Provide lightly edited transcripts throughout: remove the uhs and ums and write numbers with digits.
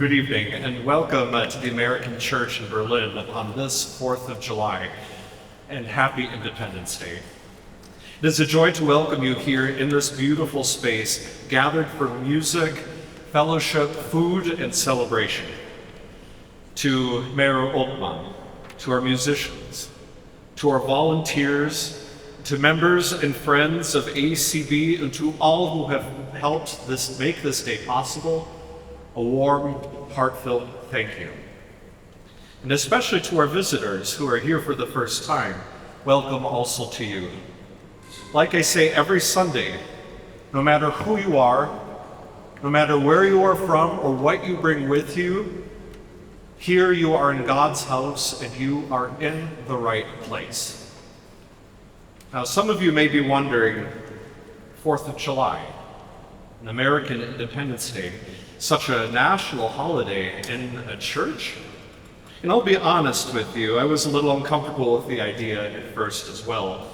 Good evening and welcome to the American Church in Berlin on this 4th of July, and happy Independence Day. It is a joy to welcome you here in this beautiful space, gathered for music, fellowship, food, and celebration. To Mayor Oltmann, to our musicians, to our volunteers, to members and friends of ACB, and to all who have helped make this day possible, a warm, heartfelt thank you. And especially to our visitors who are here for the first time, welcome also to you. Like I say every Sunday, no matter who you are, no matter where you are from or what you bring with you, here you are in God's house and you are in the right place. Now, some of you may be wondering, 4th of July, an American Independence Day, such a national holiday in a church? And I'll be honest with you, I was a little uncomfortable with the idea at first as well.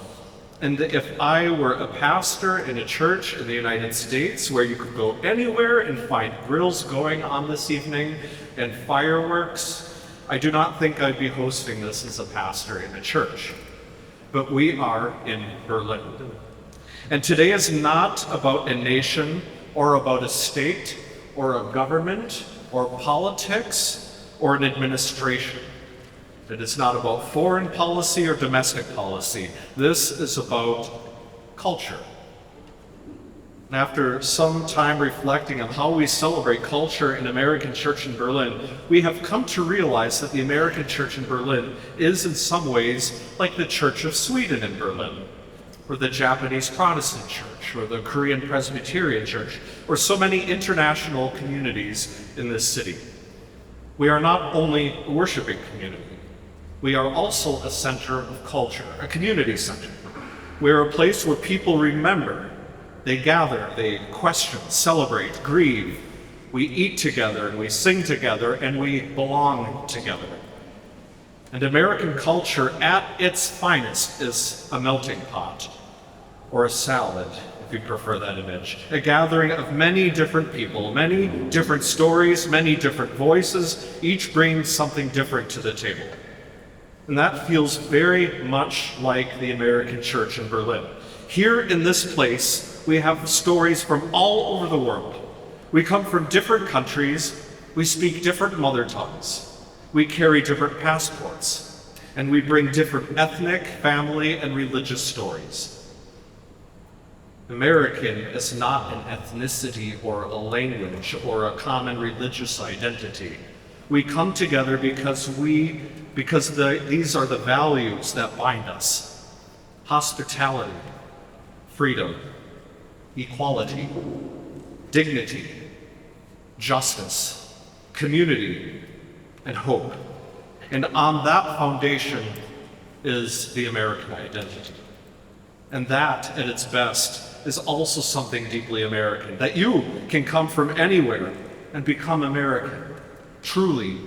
And if I were a pastor in a church in the United States where you could go anywhere and find grills going on this evening and fireworks, I do not think I'd be hosting this as a pastor in a church. But we are in Berlin. And today is not about a nation or about a state or a government or politics or an administration. It is not about foreign policy or domestic policy. This is about culture. And after some time reflecting on how we celebrate culture in American Church in Berlin, we have come to realize that the American Church in Berlin is in some ways like the Church of Sweden in Berlin, or the Japanese Protestant Church, or the Korean Presbyterian Church, or so many international communities in this city. We are not only a worshiping community, we are also a center of culture, a community center. We are a place where people remember, they gather, they question, celebrate, grieve. We eat together, and we sing together, and we belong together. And American culture at its finest is a melting pot, or a salad, if you prefer that image. A gathering of many different people, many different stories, many different voices, each bringing something different to the table. And that feels very much like the American Church in Berlin. Here in this place, we have stories from all over the world. We come from different countries, we speak different mother tongues, we carry different passports, and we bring different ethnic, family, and religious stories. American is not an ethnicity or a language or a common religious identity. We come together because these are the values that bind us: hospitality, freedom, equality, dignity, justice, community, and hope. And on that foundation is the American identity. And that, at its best, is also something deeply American, that you can come from anywhere and become American, truly,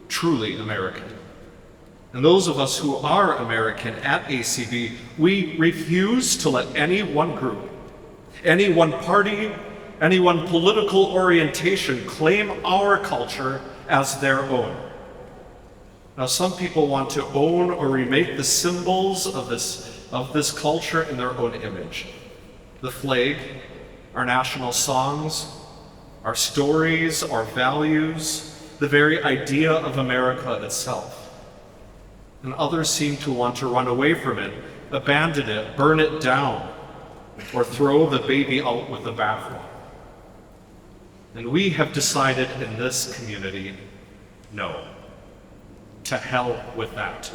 truly American. And those of us who are American at ACB, we refuse to let any one group, any one party, any one political orientation claim our culture as their own. Now, some people want to own or remake the symbols of this culture in their own image. The flag, our national songs, our stories, our values, the very idea of America itself. And others seem to want to run away from it, abandon it, burn it down, or throw the baby out with the bathwater. And we have decided in this community, no. To hell with that.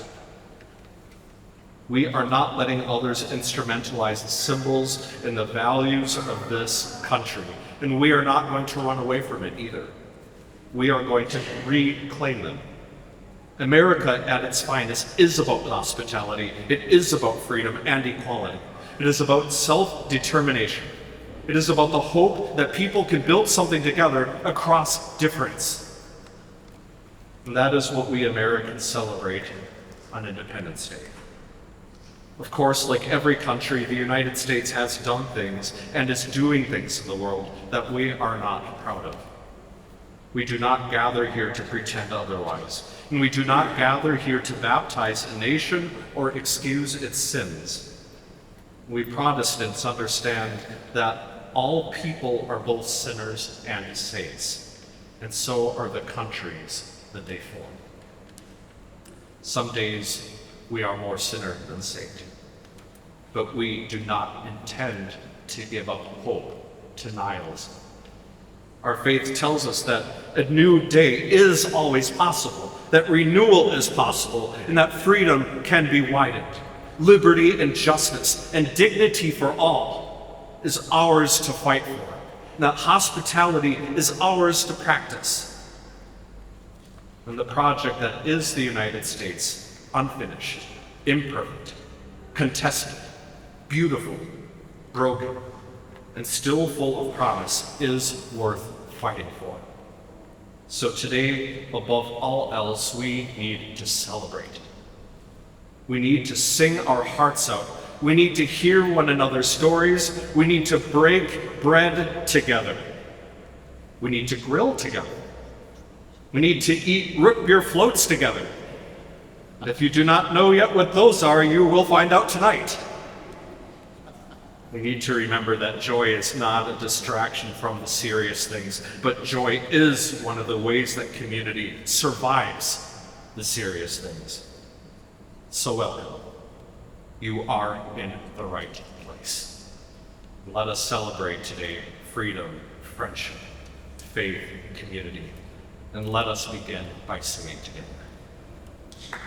We are not letting others instrumentalize the symbols and the values of this country. And we are not going to run away from it either. We are going to reclaim them. America at its finest is about hospitality. It is about freedom and equality. It is about self-determination. It is about the hope that people can build something together across difference. And that is what we Americans celebrate on Independence Day. Of course, like every country, the United States has done things and is doing things in the world that we are not proud of. We do not gather here to pretend otherwise, and we do not gather here to baptize a nation or excuse its sins. We Protestants understand that all people are both sinners and saints, and so are the countries that they form. Some days we are more sinner than saint, but we do not intend to give up hope to nihilism. Our faith tells us that a new day is always possible, that renewal is possible, and that freedom can be widened. Liberty and justice and dignity for all is ours to fight for, and that hospitality is ours to practice. And the project that is the United States, unfinished, imperfect, contested, beautiful, broken, and still full of promise, is worth fighting for. So today, above all else, we need to celebrate. We need to sing our hearts out. We need to hear one another's stories. We need to break bread together. We need to grill together. We need to eat root beer floats together. And if you do not know yet what those are, you will find out tonight. We need to remember that joy is not a distraction from the serious things, but joy is one of the ways that community survives the serious things. So welcome. You are in the right place. Let us celebrate today freedom, friendship, faith, community, and let us begin by singing together.